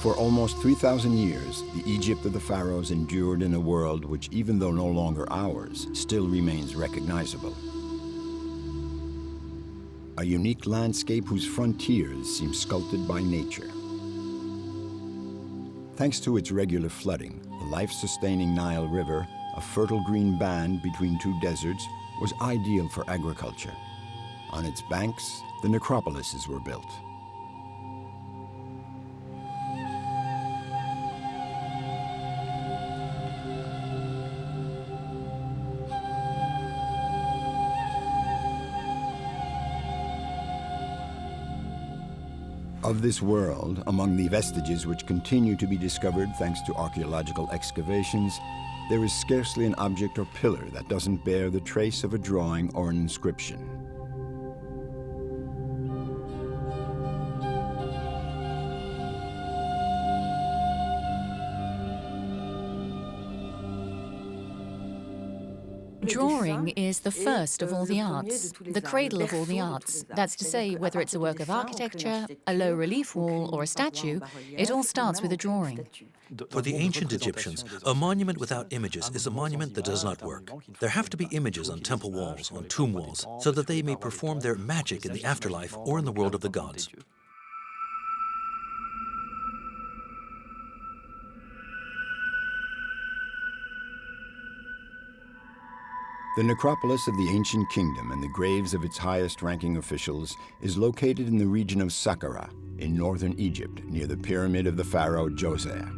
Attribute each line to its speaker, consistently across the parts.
Speaker 1: For almost 3,000 years, the Egypt of the pharaohs endured in a world which, even though no longer ours, still remains recognizable. A unique landscape whose frontiers seem sculpted by nature. Thanks to its regular flooding, the life-sustaining Nile River, a fertile green band between two deserts, was ideal for agriculture. On its banks, the necropolises were built. Of this world, among the vestiges which continue to be discovered thanks to archaeological excavations, there is scarcely an object or pillar that doesn't bear the trace of a drawing or an inscription.
Speaker 2: Drawing is the first of all the arts, the cradle of all the arts. That's to say, whether it's a work of architecture, a low relief wall, or a statue, it all starts with a drawing.
Speaker 3: For the ancient Egyptians, a monument without images is a monument that does not work. There have to be images on temple walls, on tomb walls, so that they may perform their magic in the afterlife or in the world of the gods.
Speaker 1: The necropolis of the ancient kingdom and the graves of its highest-ranking officials is located in the region of Saqqara in northern Egypt, near the pyramid of the pharaoh Djoser.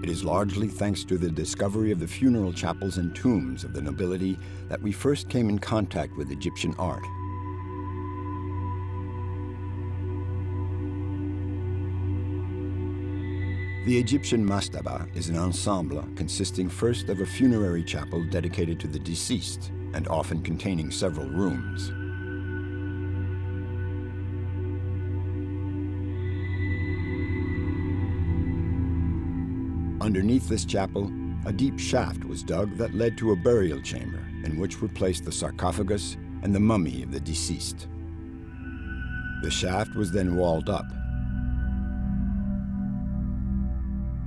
Speaker 1: It is largely thanks to the discovery of the funeral chapels and tombs of the nobility that we first came in contact with Egyptian art. The Egyptian mastaba is an ensemble consisting first of a funerary chapel dedicated to the deceased and often containing several rooms. Underneath this chapel, a deep shaft was dug that led to a burial chamber in which were placed the sarcophagus and the mummy of the deceased. The shaft was then walled up.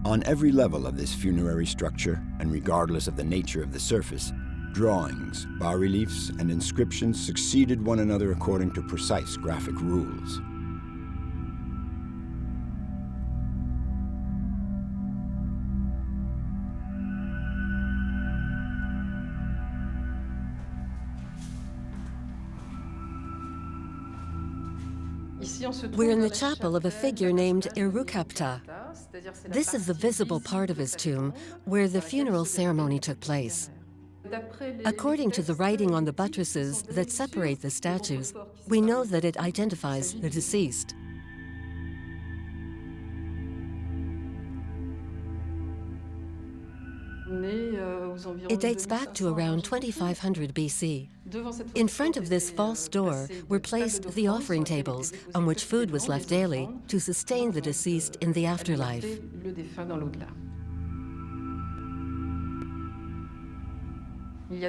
Speaker 1: On every level of this funerary structure, and regardless of the nature of the surface, drawings, bas-reliefs, and inscriptions succeeded one another according to precise graphic rules.
Speaker 4: We're in the chapel of a figure named Erukapta. This is the visible part of his tomb where the funeral ceremony took place. According to the writing on the buttresses that separate the statues, we know that it identifies the deceased. It dates back to around 2500 BC. In front of this false door were placed the offering tables on which food was left daily to sustain the deceased in the afterlife.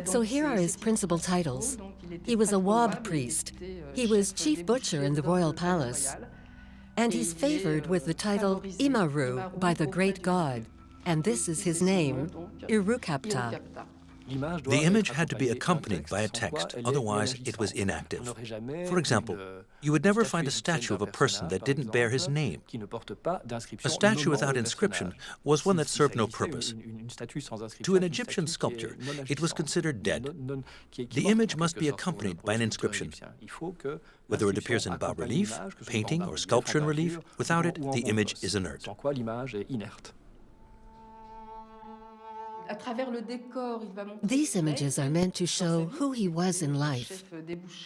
Speaker 4: So here are his principal titles. He was a Wab priest. He was chief butcher in the royal palace. And he's favored with the title Imaru by the great god. And this is his name, Erukapta.
Speaker 3: The image had to be accompanied by a text, otherwise it was inactive. For example, you would never find a statue of a person that didn't bear his name. A statue without inscription was one that served no purpose. To an Egyptian sculptor, it was considered dead. The image must be accompanied by an inscription. Whether it appears in bas-relief, painting, or sculpture in relief, without it, the image is inert.
Speaker 4: These images are meant to show who he was in life.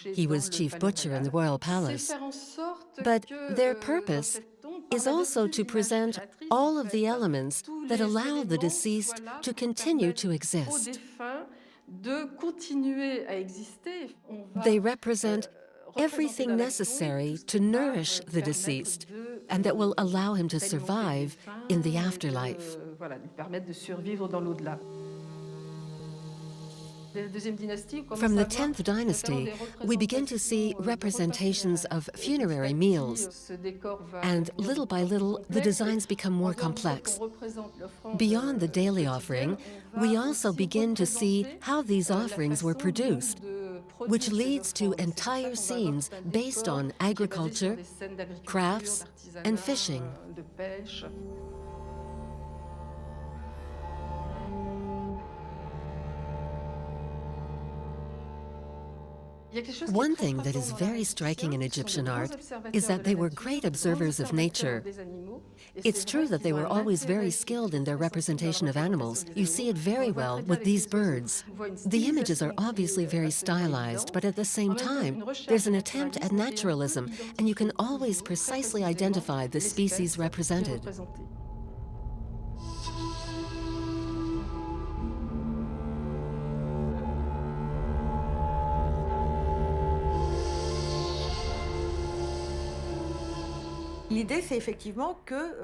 Speaker 4: He was chief butcher in the royal palace. But their purpose is also to present all of the elements that allow the deceased to continue to exist. They represent everything necessary to nourish the deceased and that will allow him to survive in the afterlife. From the 10th dynasty, we begin to see representations of funerary meals, and little by little, the designs become more complex. Beyond the daily offering, we also begin to see how these offerings were produced, which leads to entire scenes based on agriculture, crafts, and fishing. One thing that is very striking in Egyptian art is that they were great observers of nature. It's true that they were always very skilled in their representation of animals. You see it very well with these birds. The images are obviously very stylized, but at the same time, there's an attempt at naturalism, and you can always precisely identify the species represented.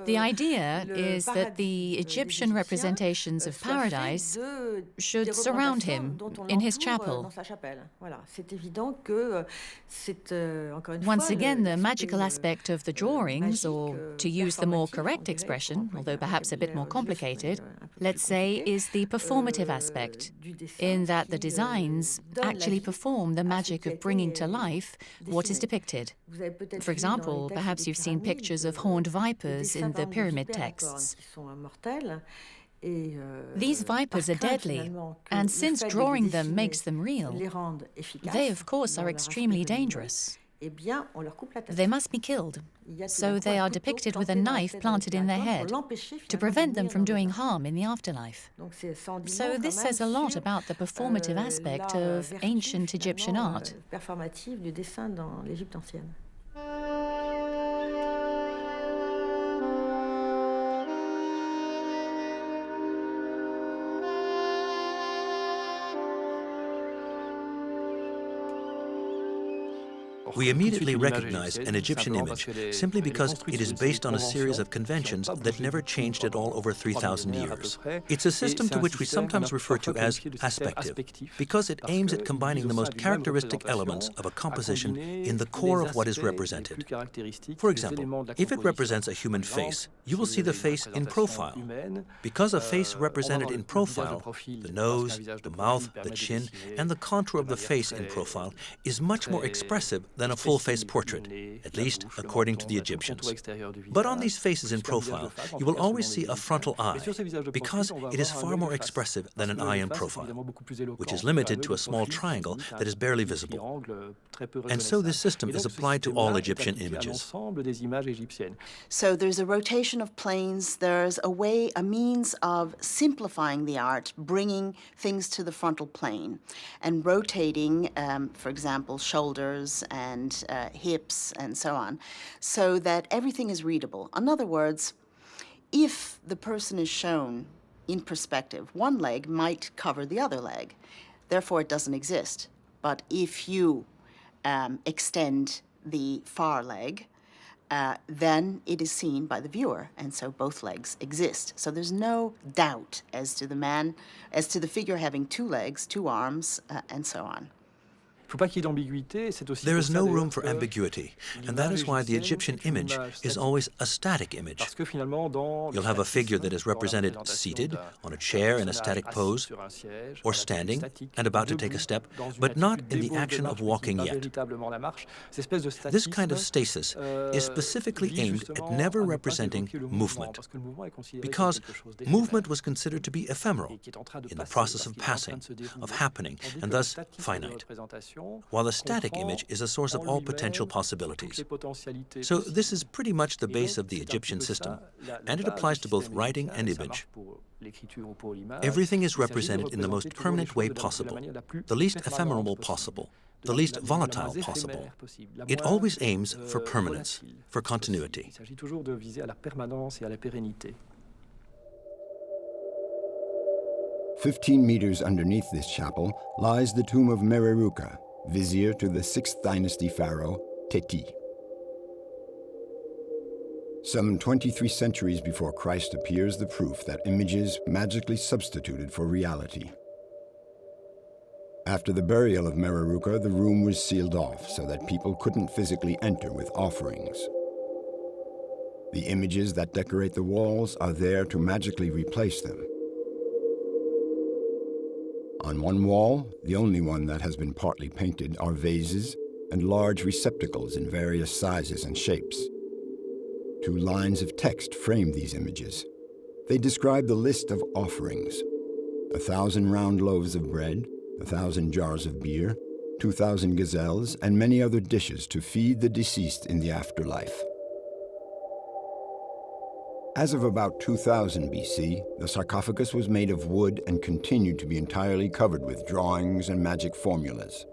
Speaker 2: The idea is that the Egyptian representations of paradise should surround him in his chapel. Once again, the magical aspect of the drawings, or to use the more correct expression, although perhaps a bit more complicated, let's say, is the performative aspect, in that the designs actually perform the magic of bringing to life what is depicted. For example, perhaps you've seen pictures of horned vipers in the pyramid texts. These vipers are deadly, and since drawing them makes them real, they of course are extremely dangerous. They must be killed, so they are depicted with a knife planted in their head to prevent them from doing harm in the afterlife. So this says a lot about the performative aspect of ancient Egyptian art.
Speaker 3: We immediately recognize an Egyptian image simply because it is based on a series of conventions that never changed at all over 3,000 years. It's a system to which we sometimes refer to as aspective, because it aims at combining the most characteristic elements of a composition in the core of what is represented. For example, if it represents a human face, you will see the face in profile. Because a face represented in profile, the nose, the mouth, the chin, and the contour of the face in profile is much more expressive than a full-face portrait, at least according to the Egyptians. But on these faces in profile, you will always see a frontal eye, because it is far more expressive than an eye in profile, which is limited to a small triangle that is barely visible. And so this system is applied to all Egyptian images.
Speaker 5: So there's a rotation of planes, there's a means of simplifying the art, bringing things to the frontal plane, and rotating, for example, shoulders and hips and so on, so that everything is readable. In other words, if the person is shown in perspective, one leg might cover the other leg, therefore it doesn't exist. But if you extend the far leg, then it is seen by the viewer, and so both legs exist. So there's no doubt as to the figure having two legs, two arms, and so on.
Speaker 3: There is no room for ambiguity, and that is why the Egyptian image is always a static image. You'll have a figure that is represented seated on a chair in a static pose, or standing and about to take a step, but not in the action of walking yet. This kind of stasis is specifically aimed at never representing movement, because movement was considered to be ephemeral, in the process of passing, of happening, and thus finite, while the static image is a source of all potential possibilities. So this is pretty much the base of the Egyptian system, and it applies to both writing and image. Everything is represented in the most permanent way possible, the least ephemeral possible, the least volatile possible. It always aims for permanence, for continuity.
Speaker 1: 15 meters underneath this chapel lies the tomb of Mereruka, vizier to the 6th dynasty pharaoh, Teti. Some 23 centuries before Christ appears the proof that images magically substituted for reality. After the burial of Mereruka, the room was sealed off so that people couldn't physically enter with offerings. The images that decorate the walls are there to magically replace them. On one wall, the only one that has been partly painted, are vases and large receptacles in various sizes and shapes. 2 lines of text frame these images. They describe the list of offerings: 1,000 round loaves of bread, 1,000 jars of beer, 2,000 gazelles, and many other dishes to feed the deceased in the afterlife. As of about 2000 BC, the sarcophagus was made of wood and continued to be entirely covered with drawings and magic formulas.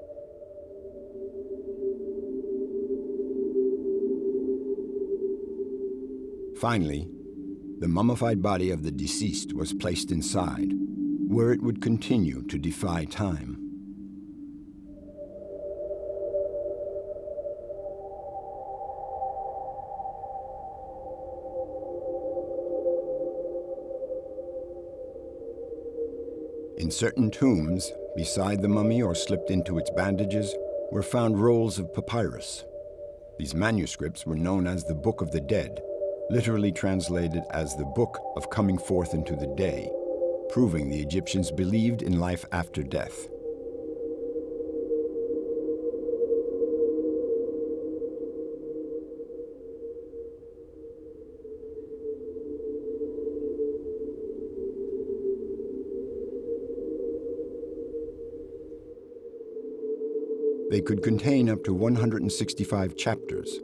Speaker 1: Finally, the mummified body of the deceased was placed inside, where it would continue to defy time. In certain tombs, beside the mummy or slipped into its bandages, were found rolls of papyrus. These manuscripts were known as the Book of the Dead, literally translated as the Book of Coming Forth into the Day, proving the Egyptians believed in life after death. They could contain up to 165 chapters.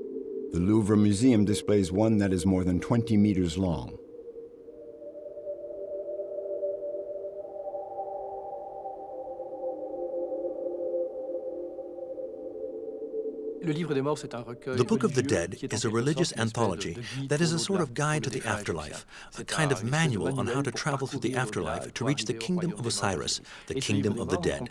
Speaker 1: The Louvre Museum displays one that is more than 20 meters long.
Speaker 3: The Book of the Dead is a religious anthology that is a sort of guide to the afterlife, a kind of manual on how to travel through the afterlife to reach the kingdom of Osiris, the kingdom of the dead.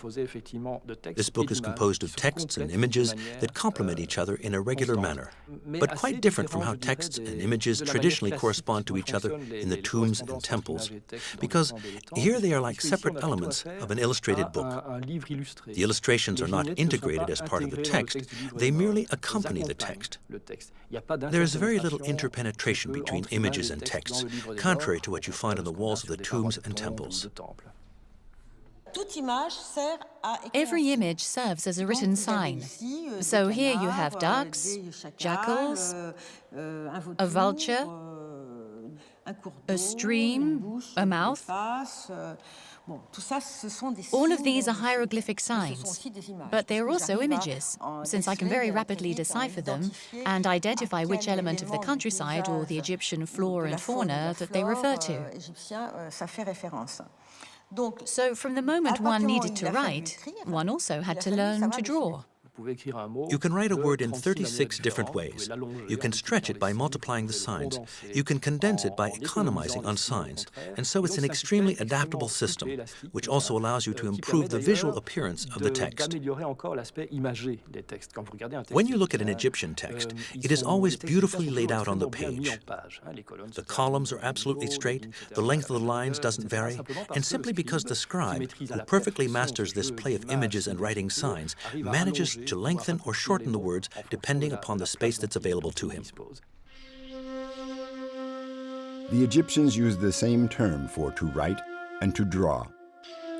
Speaker 3: This book is composed of texts and images that complement each other in a regular manner, but quite different from how texts and images traditionally correspond to each other in the tombs and temples, because here they are like separate elements of an illustrated book. The illustrations are not integrated as part of the text, they merely accompany the text. There is very little interpenetration between images and texts, contrary to what you find on the walls of the tombs and temples.
Speaker 2: Every image serves as a written sign. So here you have ducks, jackals, a vulture, a stream, a mouth. All of these are hieroglyphic signs, but they are also images, since I can very rapidly decipher them and identify which element of the countryside or the Egyptian flora and fauna that they refer to. So from the moment one needed to write, one also had to learn to draw.
Speaker 3: You can write a word in 36 different ways. You can stretch it by multiplying the signs. You can condense it by economizing on signs. And so it's an extremely adaptable system, which also allows you to improve the visual appearance of the text. When you look at an Egyptian text, it is always beautifully laid out on the page. The columns are absolutely straight, the length of the lines doesn't vary, and simply because the scribe, who perfectly masters this play of images and writing signs, manages to lengthen or shorten the words depending upon the space that's available to him.
Speaker 1: The Egyptians used the same term for to write and to draw.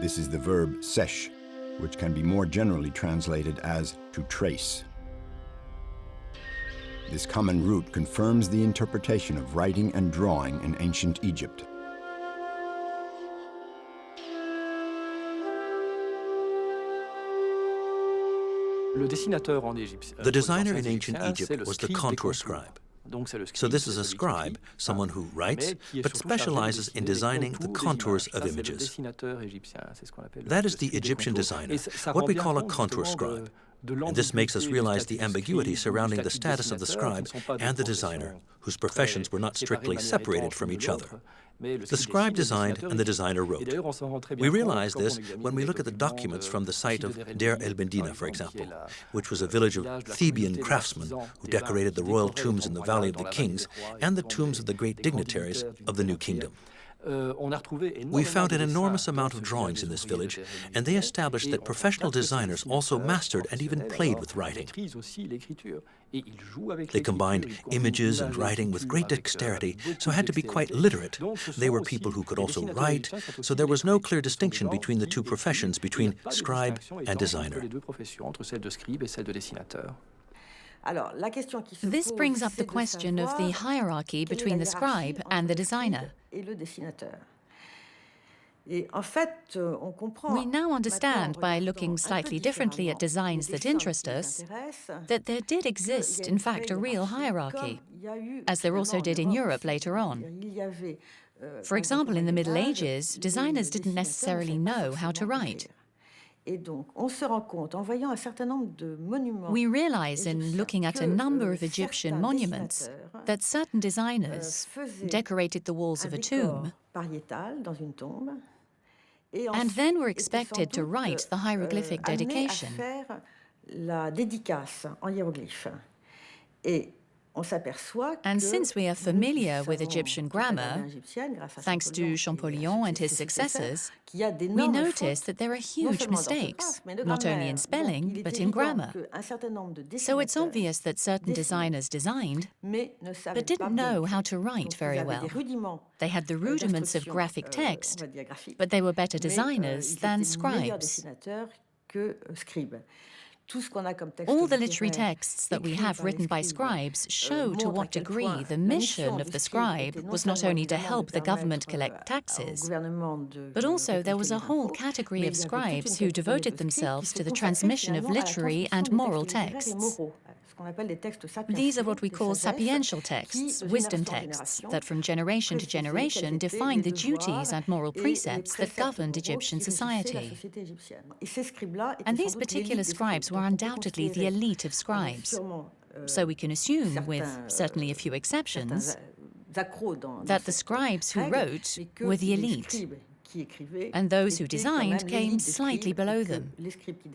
Speaker 1: This is the verb sesh, which can be more generally translated as to trace. This common root confirms the interpretation of writing and drawing in ancient Egypt.
Speaker 3: The designer in ancient Egypt was the contour scribe. So this is a scribe, someone who writes, but specializes in designing the contours of images. That is the Egyptian designer, what we call a contour scribe. And this makes us realize the ambiguity surrounding the status of the scribe and the designer, whose professions were not strictly separated from each other. The scribe designed and the designer wrote. We realize this when we look at the documents from the site of Deir el-Medina, for example, which was a village of Theban craftsmen who decorated the royal tombs in the Valley of the Kings and the tombs of the great dignitaries of the New Kingdom. We found an enormous amount of drawings in this village, and they established that professional designers also mastered and even played with writing. They combined images and writing with great dexterity, so had to be quite literate. They were people who could also write, so there was no clear distinction between the two professions, between scribe and designer.
Speaker 2: This brings up the question of the hierarchy between the scribe and the designer. We now understand, by looking slightly differently at designs that interest us, that there did exist, in fact, a real hierarchy, as there also did in Europe later on. For example, in the Middle Ages, designers didn't necessarily know how to write. We realize, in looking at a number of Egyptian monuments, that certain designers decorated the walls of a tomb and then were expected to write the hieroglyphic dedication. And since we are familiar with Egyptian grammar, thanks to Champollion and his successors, we notice that there are huge mistakes, not only in spelling, but in grammar. So it's obvious that certain designers designed, but didn't know how to write very well. They had the rudiments of graphic text, but they were better designers than scribes. All the literary texts that we have written by scribes show to what degree the mission of the scribe was not only to help the government collect taxes, but also there was a whole category of scribes who devoted themselves to the transmission of literary and moral texts. These are what we call sapiential texts, wisdom texts, that from generation to generation defined the duties and moral precepts that governed Egyptian society. And these particular scribes were undoubtedly the elite of scribes. So we can assume, with certainly a few exceptions, that the scribes who wrote were the elite, and those who designed came slightly below them,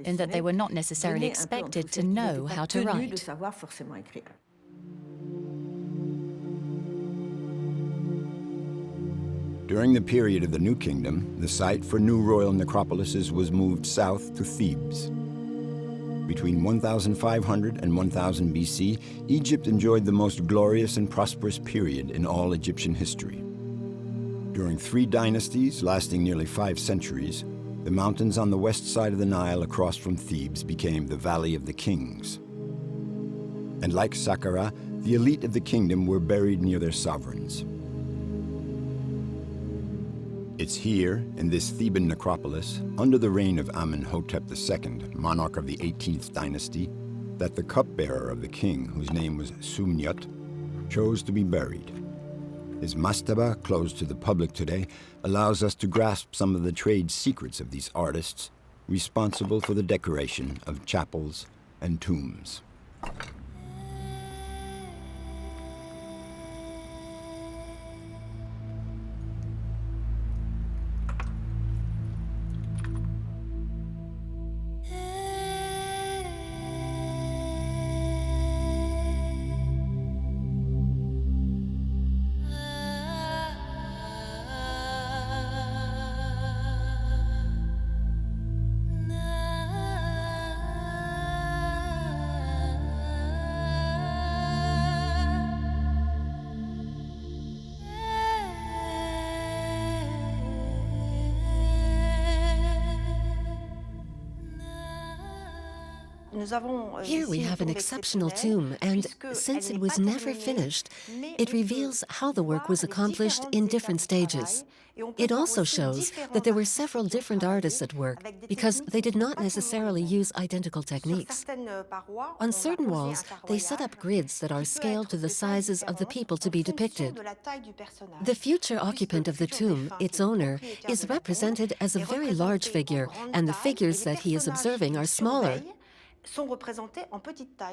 Speaker 2: in that they were not necessarily expected to know how to write.
Speaker 1: During the period of the New Kingdom, the site for new royal necropolises was moved south to Thebes. Between 1500 and 1000 BC, Egypt enjoyed the most glorious and prosperous period in all Egyptian history. During 3 dynasties lasting nearly 5 centuries, the mountains on the west side of the Nile across from Thebes became the Valley of the Kings. And like Saqqara, the elite of the kingdom were buried near their sovereigns. It's here, in this Theban necropolis, under the reign of Amenhotep II, monarch of the 18th dynasty, that the cupbearer of the king, whose name was Sumnyut, chose to be buried. His mastaba, closed to the public today, allows us to grasp some of the trade secrets of these artists responsible for the decoration of chapels and tombs.
Speaker 4: Here we have an exceptional tomb, and since it was never finished, it reveals how the work was accomplished in different stages. It also shows that there were several different artists at work, because they did not necessarily use identical techniques. On certain walls, they set up grids that are scaled to the sizes of the people to be depicted. The future occupant of the tomb, its owner, is represented as a very large figure, and the figures that he is observing are smaller.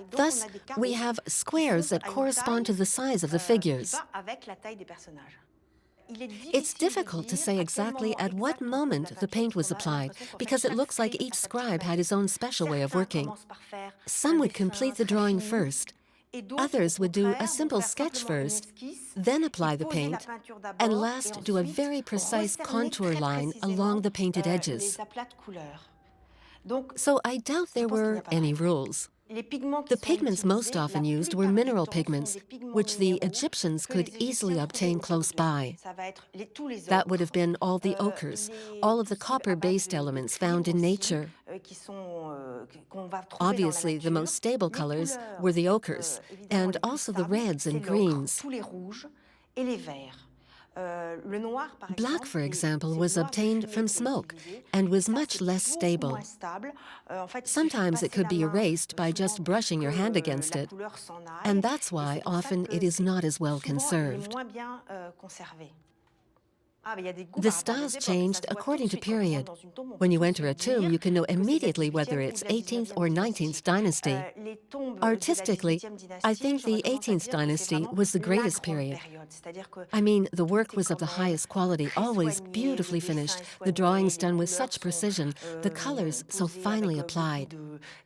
Speaker 4: Thus, we have squares that correspond to the size of the figures. It's difficult to say exactly at what moment the paint was applied, because it looks like each scribe had his own special way of working. Some would complete the drawing first, Others would do a simple sketch first, then apply the paint, and last do a very precise contour line along the painted edges. So I doubt there were any rules. The pigments most often used were mineral pigments, which the Egyptians could easily obtain close by. That would have been all the ochres, all of the copper-based elements found in nature. Obviously, the most stable colors were the ochres, and also the reds and greens. Black, for example, was obtained from smoke and was much less stable. Sometimes it could be erased by just brushing your hand against it, and that's why often it is not as well conserved. The styles changed according to period. When you enter a tomb, you can know immediately whether it's 18th or 19th dynasty. Artistically, I think the 18th dynasty was the greatest period. I mean, the work was of the highest quality, always beautifully finished, the drawings done with such precision, the colors so finely applied.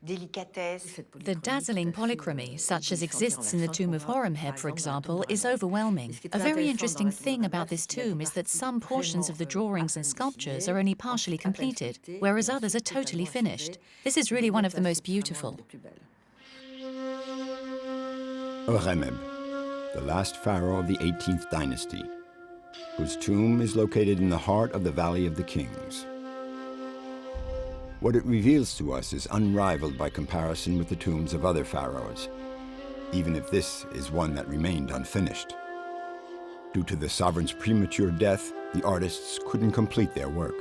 Speaker 2: The dazzling polychromy, such as exists in the tomb of Horemheb, for example, is overwhelming. A very interesting thing about this tomb is that some portions of the drawings and sculptures are only partially completed, whereas others are totally finished. This is really one of the most beautiful.
Speaker 1: Horemheb, the last pharaoh of the 18th dynasty, whose tomb is located in the heart of the Valley of the Kings. What it reveals to us is unrivaled by comparison with the tombs of other pharaohs, even if this is one that remained unfinished. Due to the sovereign's premature death, the artists couldn't complete their work.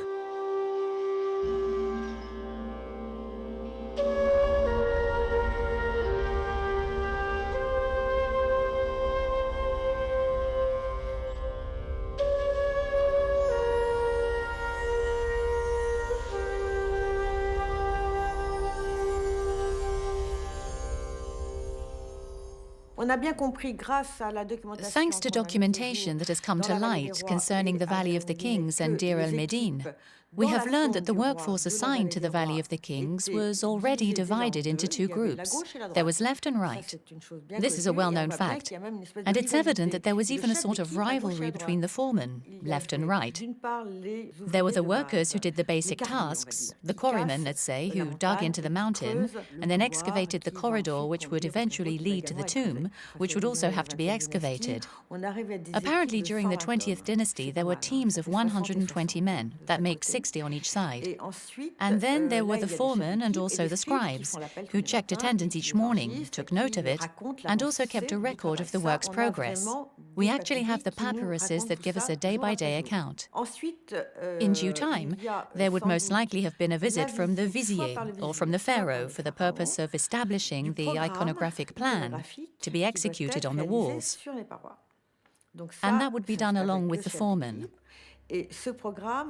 Speaker 2: Thanks to documentation that has come to light concerning the Valley of the Kings and Deir el-Medin, we have learned that the workforce assigned to the Valley of the Kings was already divided into two groups. There was left and right. This is a well-known fact, and it's evident that there was even a sort of rivalry between the foremen, left and right. There were the workers who did the basic tasks, the quarrymen, let's say, who dug into the mountain and then excavated the corridor which would eventually lead to the tomb, which would also have to be excavated. Apparently, during the 20th dynasty, there were teams of 120 men, that makes 60 on each side. And then there were the foremen and also the scribes, who checked attendance each morning, took note of it, and also kept a record of the work's progress. We actually have the papyruses that give us a day-by-day account. In due time, there would most likely have been a visit from the vizier, or from the pharaoh, for the purpose of establishing the iconographic plan to be executed on the walls. And that would be done along with the foreman.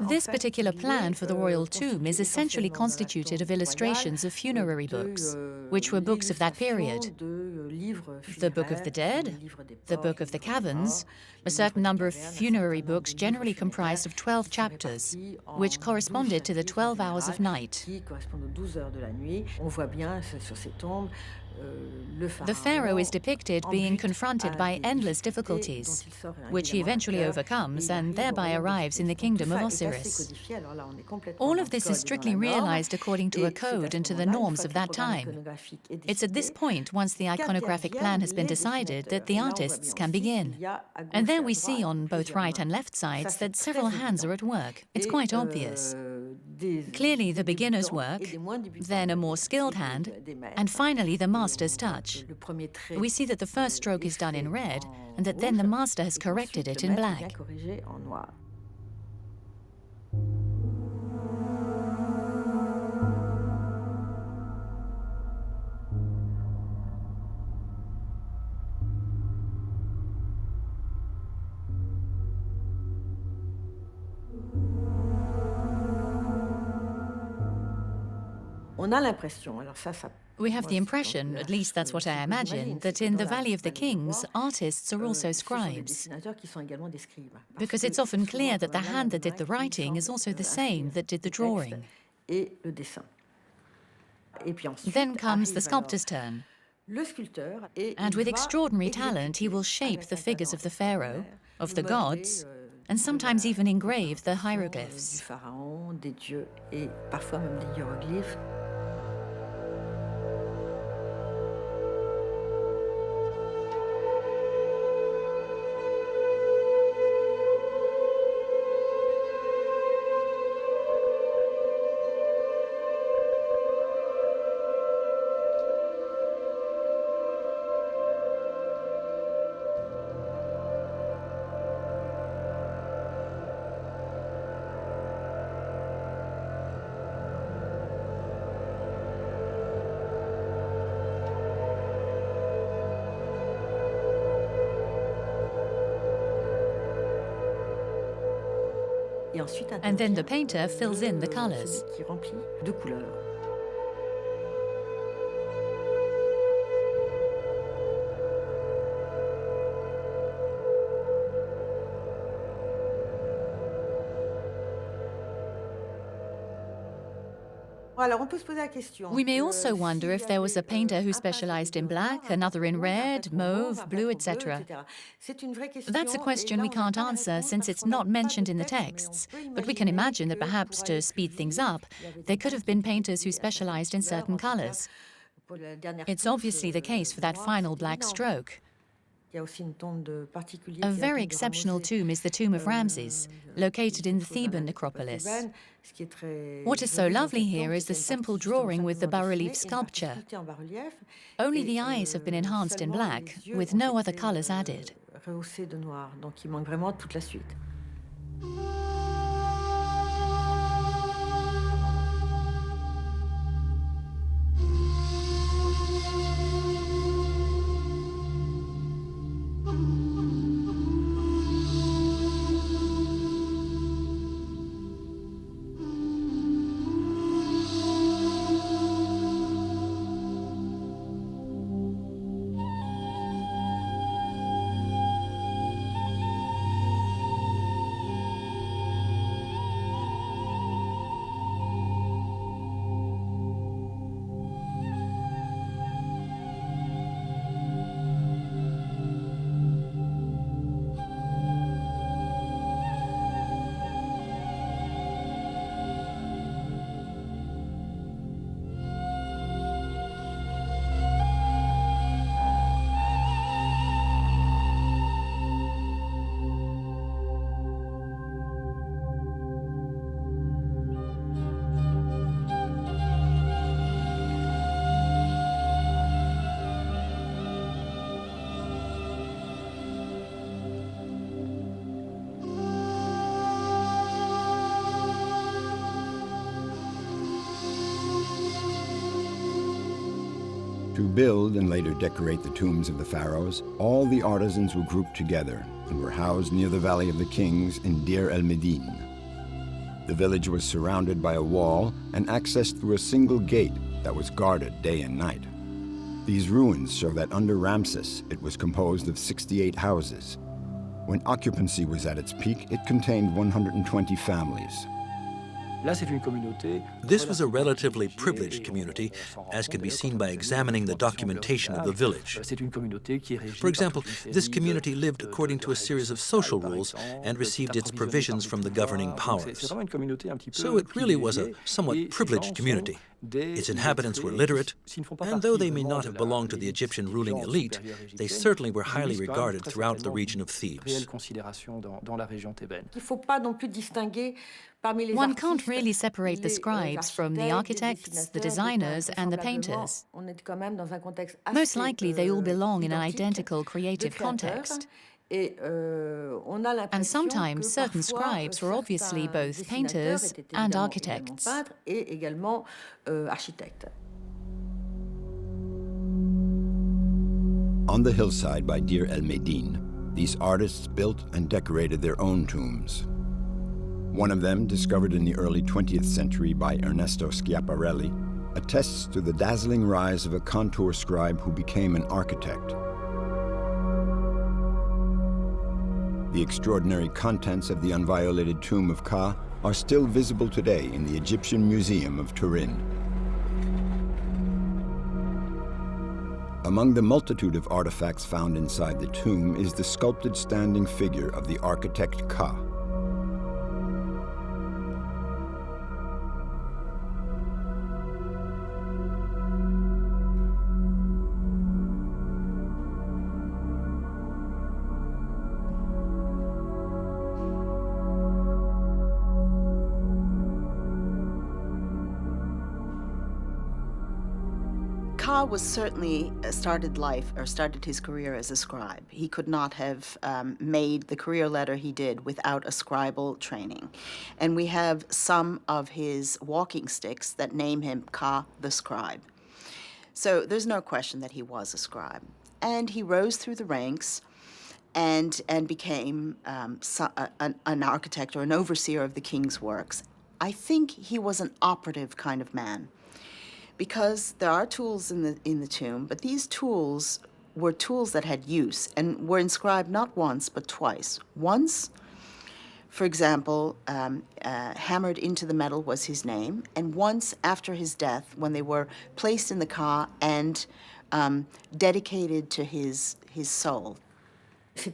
Speaker 2: This particular plan for the royal tomb is essentially constituted of illustrations of funerary books, which were books of that period. The Book of the Dead, the Book of the Caverns, a certain number of funerary books generally comprised of 12 chapters, which corresponded to the 12 hours of night. The pharaoh is depicted being confronted by endless difficulties, which he eventually overcomes and thereby arrives in the kingdom of Osiris. All of this is strictly realized according to a code and to the norms of that time. It's at this point, once the iconographic plan has been decided, that the artists can begin. And there we see on both right and left sides that several hands are at work. It's quite obvious. Clearly the beginner's work, then a more skilled hand, and finally the master's touch. We see that the first stroke is done in red, and that then the master has corrected it in black. We have the impression, at least that's what I imagine, that in the Valley of the Kings, artists are also scribes. Because it's often clear that the hand that did the writing is also the same that did the drawing. Then comes the sculptor's turn. And with extraordinary talent, he will shape the figures of the pharaoh, of the gods, and sometimes even engrave the hieroglyphs. And then the painter fills in the colors. We may also wonder if there was a painter who specialized in black, another in red, mauve, blue, etc. That's a question we can't answer since it's not mentioned in the texts, but we can imagine that perhaps to speed things up, there could have been painters who specialized in certain colors. It's obviously the case for that final black stroke. A very exceptional tomb is the tomb of Ramses, located in the Theban necropolis. What is so lovely here is the simple drawing with the bas-relief sculpture. Only the eyes have been enhanced in black, with no other colors added.
Speaker 1: To build and later decorate the tombs of the pharaohs, all the artisans were grouped together and were housed near the Valley of the Kings in Deir el-Medine. The village was surrounded by a wall and accessed through a single gate that was guarded day and night. These ruins show that under Ramses, it was composed of 68 houses. When occupancy was at its peak, it contained 120 families.
Speaker 3: This was a relatively privileged community, as can be seen by examining the documentation of the village. For example, this community lived according to a series of social rules and received its provisions from the governing powers. So it really was a somewhat privileged community. Its inhabitants were literate, and though they may not have belonged to the Egyptian ruling elite, they certainly were highly regarded throughout the region of Thebes.
Speaker 2: One can't really separate the scribes from the architects, the designers, and the painters. Most likely they all belong in an identical creative context. And sometimes certain scribes were obviously both painters and architects.
Speaker 1: On the hillside by Deir el-Medine, these artists built and decorated their own tombs. One of them, discovered in the early 20th century by Ernesto Schiaparelli, attests to the dazzling rise of a contour scribe who became an architect. The extraordinary contents of the unviolated tomb of Ka are still visible today in the Egyptian Museum of Turin. A Among the multitude of artifacts found inside the tomb is the sculpted standing figure of the architect Ka.
Speaker 5: Ka was certainly started his career as a scribe. He could not have made the career letter he did without a scribal training. And we have some of his walking sticks that name him Ka the scribe. So there's no question that he was a scribe. And he rose through the ranks and became an architect or an overseer of the king's works. I think he was an operative kind of man, because there are tools in the tomb, but these tools were tools that had use and were inscribed not once but twice. Once, for example, hammered into the metal was his name, and once after his death, when they were placed in the ka and dedicated to his soul.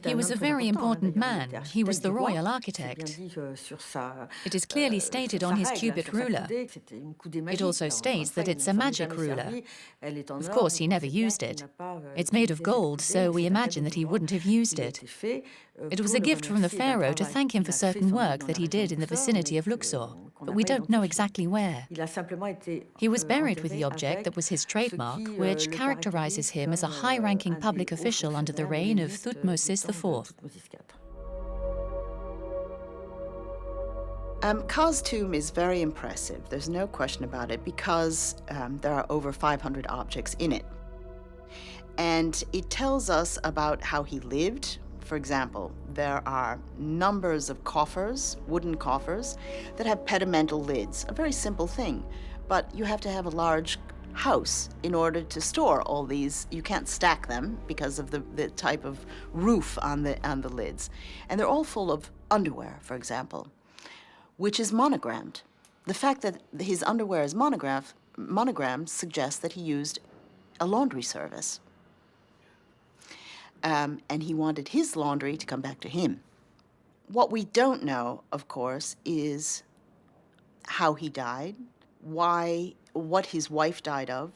Speaker 2: He was a very important man. He was the royal architect. It is clearly stated on his cubit ruler. It also states that it's a magic ruler. Of course, he never used it. It's made of gold, so we imagine that he wouldn't have used it. It was a gift from the pharaoh to thank him for certain work that he did in the vicinity of Luxor, but we don't know exactly where. He was buried with the object that was his trademark, which characterizes him as a high-ranking public official under the reign of Thutmose IV.
Speaker 5: Ka's tomb is very impressive. There's no question about it, because there are over 500 objects in it. And it tells us about how he lived. For example, there are numbers of coffers, wooden coffers, that have pedimental lids, a very simple thing. But you have to have a large house in order to store all these. You can't stack them because of the type of roof on the lids. And they're all full of underwear, for example, which is monogrammed. The fact that his underwear is monogrammed suggests that he used a laundry service. And he wanted his laundry to come back to him. What we don't know, of course, is how he died, what his wife died of.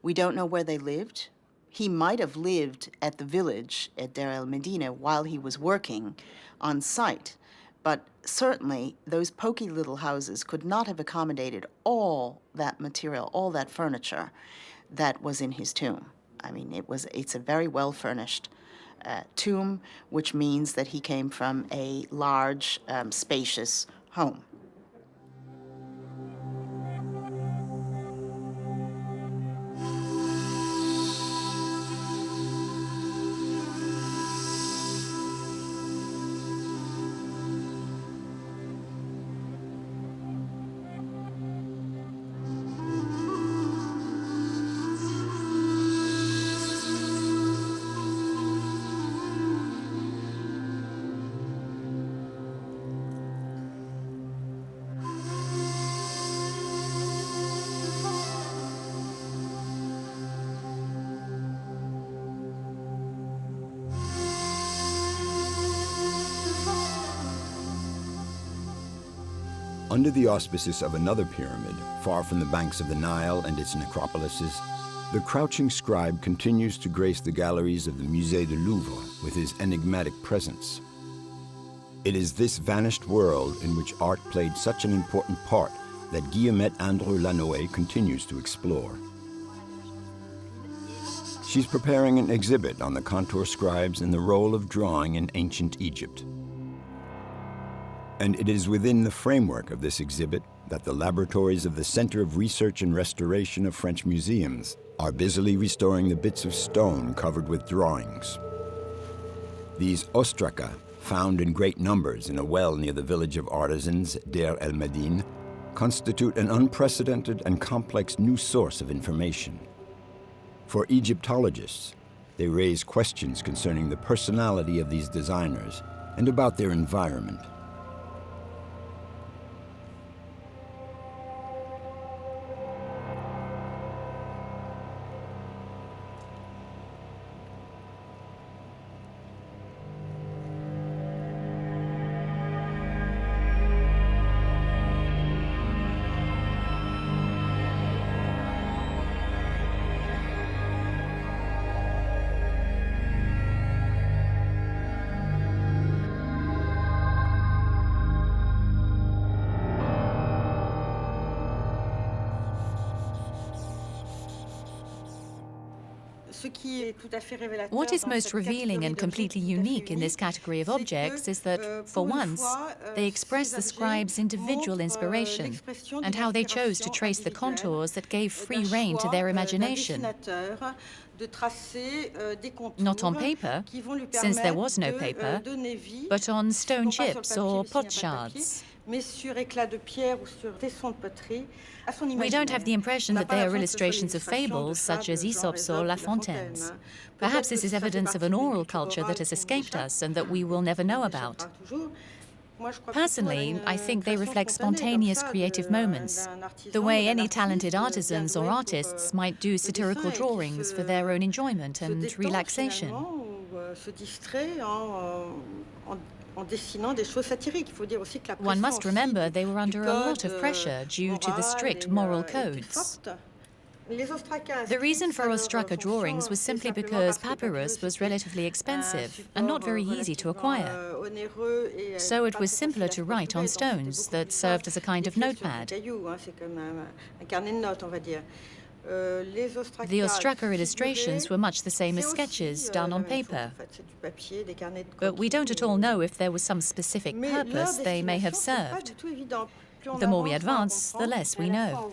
Speaker 5: We don't know where they lived. He might have lived at the village at Deir el-Medina while he was working on site, but certainly those poky little houses could not have accommodated all that material, all that furniture that was in his tomb. I mean, it's a very well-furnished tomb, which means that he came from a large, spacious home.
Speaker 1: Under the auspices of another pyramid, far from the banks of the Nile and its necropolises, the crouching scribe continues to grace the galleries of the Musée du Louvre with his enigmatic presence. It is this vanished world in which art played such an important part that Guillemette Andrew Lanoé continues to explore. She's preparing an exhibit on the contour scribes and the role of drawing in ancient Egypt. And it is within the framework of this exhibit that the laboratories of the Center of Research and Restoration of French Museums are busily restoring the bits of stone covered with drawings. These Ostraca, found in great numbers in a well near the village of artisans, Deir el-Medine, constitute an unprecedented and complex new source of information. For Egyptologists, they raise questions concerning the personality of these designers and about their environment.
Speaker 2: What is most revealing and completely unique in this category of objects is that, for once, they express the scribe's individual inspiration and how they chose to trace the contours that gave free rein to their imagination. Not on paper, since there was no paper, but on stone chips or pot shards. We don't have the impression that they are illustrations of fables such as Aesop's or La Fontaine's. Perhaps this is evidence of an oral culture that has escaped us and that we will never know about. Personally, I think they reflect spontaneous creative moments, the way any talented artisans or artists might do satirical drawings for their own enjoyment and relaxation. One must remember they were under a lot of pressure due to the strict moral codes. The reason for Ostraca drawings was simply because papyrus was relatively expensive and not very easy to acquire. So it was simpler to write on stones that served as a kind of notepad. The Ostraca illustrations were much the same as sketches done on paper. But we don't at all know if there was some specific purpose they may have served. The more we advance, the less we know.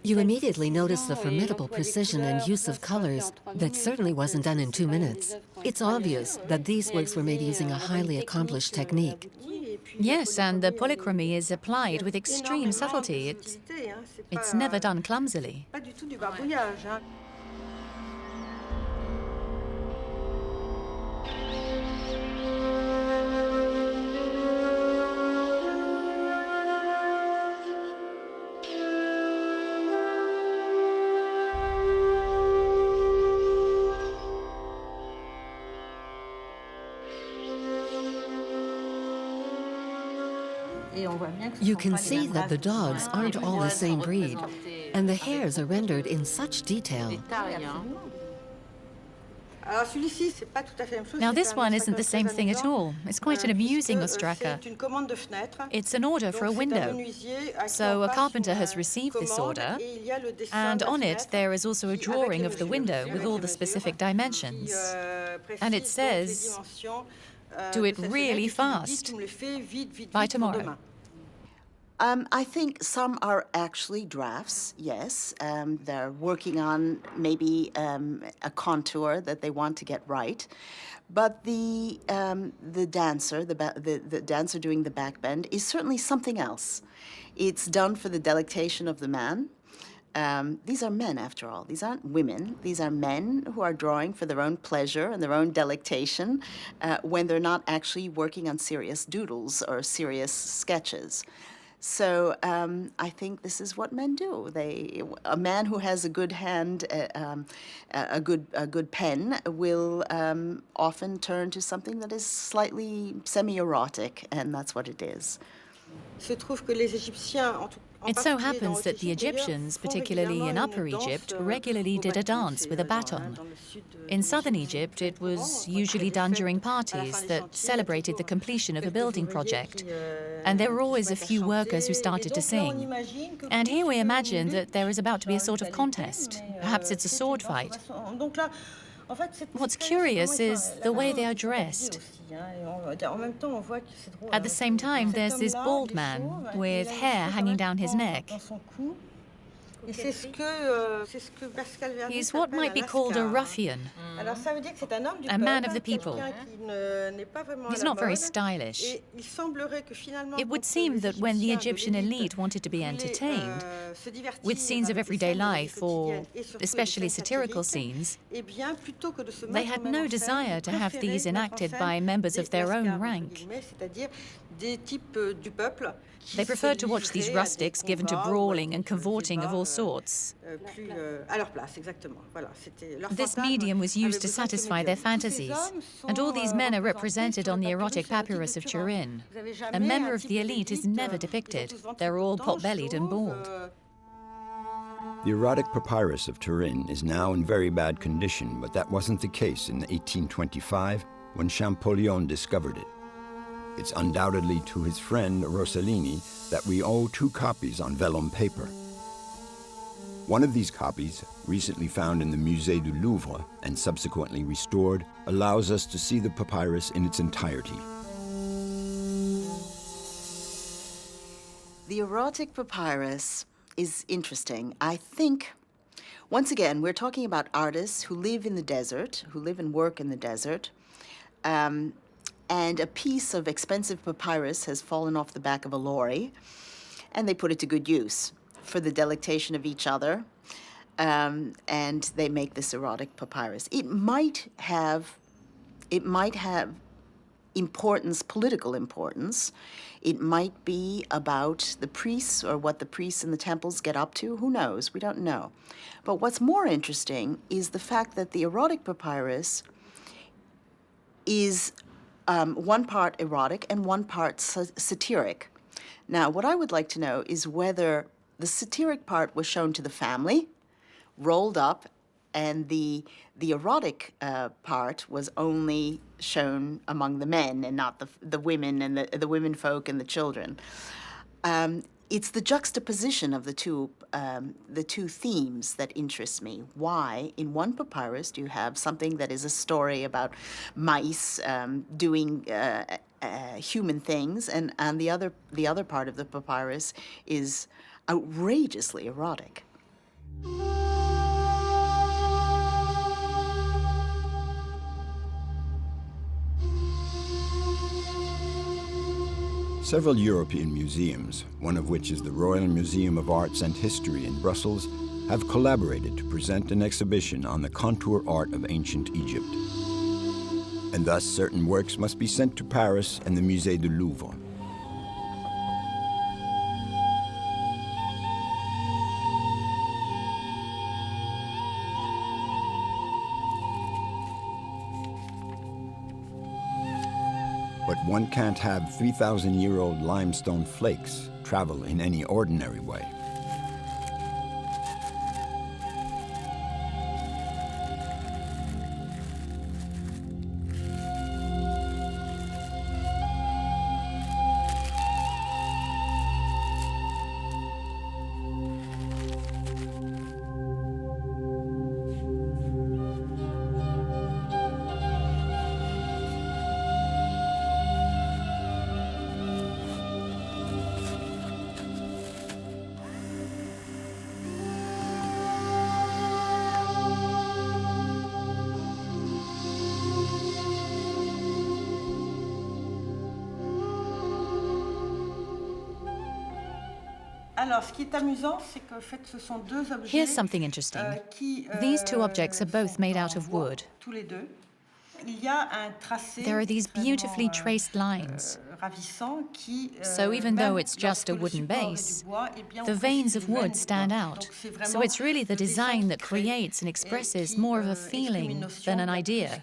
Speaker 4: You immediately notice the formidable precision and use of colors that certainly wasn't done in 2 minutes. It's obvious that these works were made using a highly accomplished technique.
Speaker 2: Yes, and the polychromy is applied with extreme subtlety. It's never done clumsily.
Speaker 4: You can see that the dogs aren't all the same breed, and the hairs are rendered in such detail.
Speaker 2: Now this one isn't the same thing at all. It's quite an amusing Ostraca. It's an order for a window. So a carpenter has received this order, and on it there is also a drawing of the window with all the specific dimensions. And it says, "Do it really fast. By tomorrow."
Speaker 5: I think some are actually drafts, yes. They're working on maybe a contour that they want to get right. But the dancer, the dancer doing the backbend is certainly something else. It's done for the delectation of the man. These are men, after all. These aren't women. These are men who are drawing for their own pleasure and their own delectation when they're not actually working on serious doodles or serious sketches. So I think this is what men do. A man who has a good hand, a good pen, will often turn to something that is slightly semi-erotic, and that's what it is.
Speaker 2: It so happens that the Egyptians, particularly in Upper Egypt, regularly did a dance with a baton. In southern Egypt, it was usually done during parties that celebrated the completion of a building project. And there were always a few workers who started to sing. And here we imagine that there is about to be a sort of contest. Perhaps it's a sword fight. What's curious is the way they are dressed. At the same time, there's this bald man with hair hanging down his neck. He's what might be called a ruffian, a man of the people. He's not very stylish. It would seem that when the Egyptian elite wanted to be entertained, with scenes of everyday life, or especially satirical scenes, they had no desire to have these enacted by members of their own rank. They preferred to watch these rustics given to brawling and cavorting of all sorts. This medium was used to satisfy their fantasies, and all these men are represented on the erotic papyrus of Turin. A member of the elite is never depicted. They're all pot-bellied and bald.
Speaker 1: The erotic papyrus of Turin is now in very bad condition, but that wasn't the case in 1825 when Champollion discovered it. It's undoubtedly to his friend Rossellini that we owe 2 copies on vellum paper. One of these copies, recently found in the Musée du Louvre and subsequently restored, allows us to see the papyrus in its entirety.
Speaker 5: The erotic papyrus is interesting. I think, once again, we're talking about artists who live in the desert, who live and work in the desert, and a piece of expensive papyrus has fallen off the back of a lorry, and they put it to good use for the delectation of each other, and they make this erotic papyrus. It might have importance, political importance. It might be about the priests or what the priests in the temples get up to. Who knows? We don't know. But what's more interesting is the fact that the erotic papyrus is one part erotic and one part satiric. Now, what I would like to know is whether the satiric part was shown to the family, rolled up, and the erotic part was only shown among the men and not the women and the women folk and the children. It's the juxtaposition of the two themes that interests me. Why, in one papyrus, do you have something that is a story about mice doing human things, and the other part of the papyrus is outrageously erotic?
Speaker 1: Several European museums, one of which is the Royal Museum of Arts and History in Brussels, have collaborated to present an exhibition on the contour art of ancient Egypt. And thus certain works must be sent to Paris and the Musée du Louvre. But one can't have 3,000-year-old limestone flakes travel in any ordinary way.
Speaker 2: Here's something interesting. These two objects are both made out of wood. There are these beautifully traced lines. So even though it's just a wooden base, the veins of wood stand out. So it's really the design that creates and expresses more of a feeling than an idea.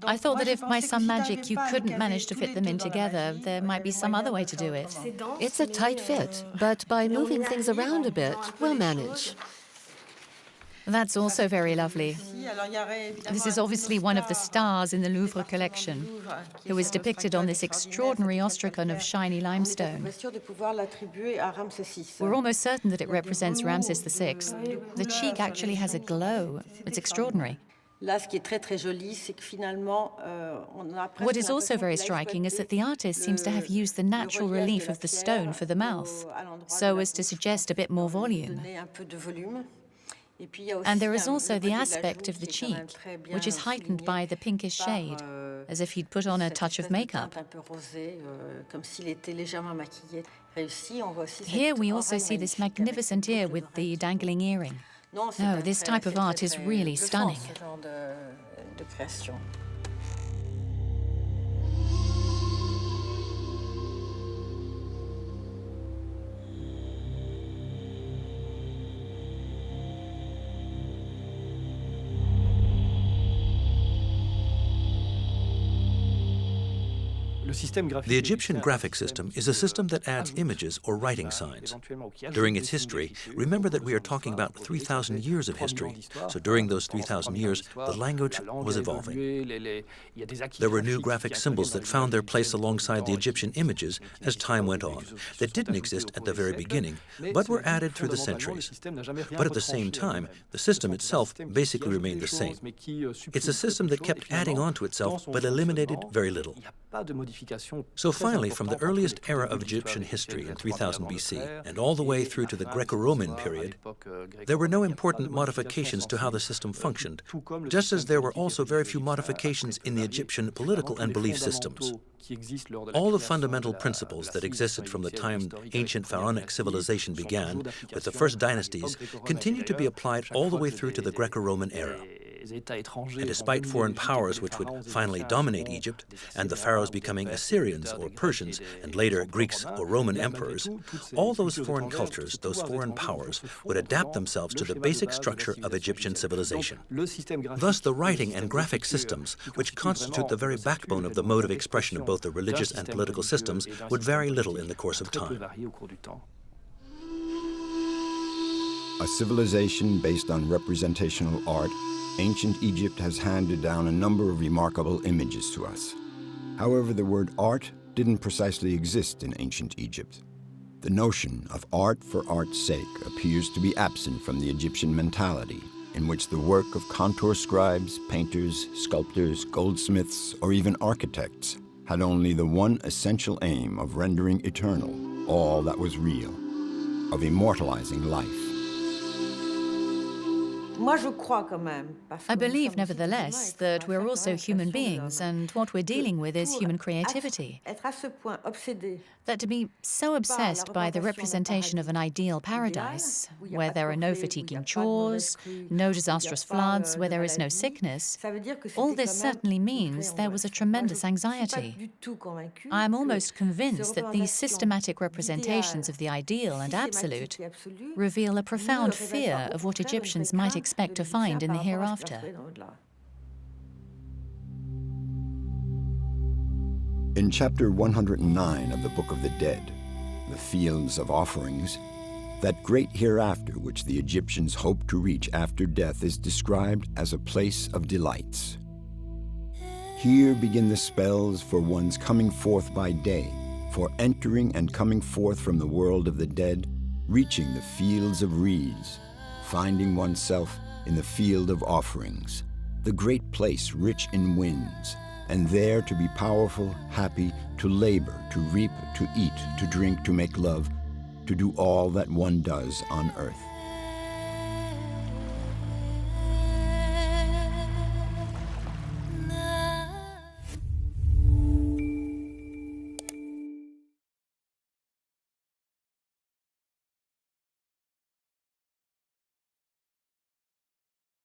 Speaker 2: I thought that if by some magic you couldn't manage to fit them in together, there might be some other way to do it.
Speaker 4: It's a tight fit, but by moving things around a bit, we'll manage.
Speaker 2: That's also very lovely. This is obviously one of the stars in the Louvre collection, who is depicted on this extraordinary ostracan of shiny limestone. We're almost certain that it represents Ramses VI. The cheek actually has a glow. It's extraordinary. What is also very striking is that the artist seems to have used the natural relief of the stone for the mouth, so as to suggest a bit more volume. And there is also the aspect of the cheek, which is heightened by the pinkish shade, as if he'd put on a touch of makeup. Here we also see this magnificent ear with the dangling earring. No, this type of art is really stunning.
Speaker 3: The Egyptian graphic system is a system that adds images or writing signs. During its history, remember that we are talking about 3,000 years of history, so during those 3,000 years, the language was evolving. There were new graphic symbols that found their place alongside the Egyptian images as time went on, that didn't exist at the very beginning, but were added through the centuries. But at the same time, the system itself basically remained the same. It's a system that kept adding on to itself, but eliminated very little. So finally, from the earliest era of Egyptian history in 3000 BC and all the way through to the Greco-Roman period, there were no important modifications to how the system functioned, just as there were also very few modifications in the Egyptian political and belief systems. All the fundamental principles that existed from the time ancient pharaonic civilization began, with the first dynasties, continued to be applied all the way through to the Greco-Roman era. And despite foreign powers which would finally dominate Egypt, and the pharaohs becoming Assyrians or Persians, and later Greeks or Roman emperors, all those foreign cultures, those foreign powers, would adapt themselves to the basic structure of Egyptian civilization. Thus, the writing and graphic systems, which constitute the very backbone of the mode of expression of both the religious and political systems, would vary little in the course of time.
Speaker 1: A civilization based on representational art, ancient Egypt has handed down a number of remarkable images to us. However, the word art didn't precisely exist in ancient Egypt. The notion of art for art's sake appears to be absent from the Egyptian mentality, in which the work of contour scribes, painters, sculptors, goldsmiths, or even architects had only the one essential aim of rendering eternal all that was real, of immortalizing life.
Speaker 2: I believe, nevertheless, that we're also human beings, and what we're dealing with is human creativity. That to be so obsessed by the representation of an ideal paradise, where there are no fatiguing chores, no disastrous floods, where there is no sickness, all this certainly means there was a tremendous anxiety. I am almost convinced that these systematic representations of the ideal and absolute reveal a profound fear of what Egyptians might expect to find in the hereafter.
Speaker 1: In chapter 109 of the Book of the Dead, the Fields of Offerings, that great hereafter which the Egyptians hoped to reach after death is described as a place of delights. Here begin the spells for one's coming forth by day, for entering and coming forth from the world of the dead, reaching the fields of reeds, finding oneself in the field of offerings, the great place rich in winds, and there to be powerful, happy, to labor, to reap, to eat, to drink, to make love, to do all that one does on earth.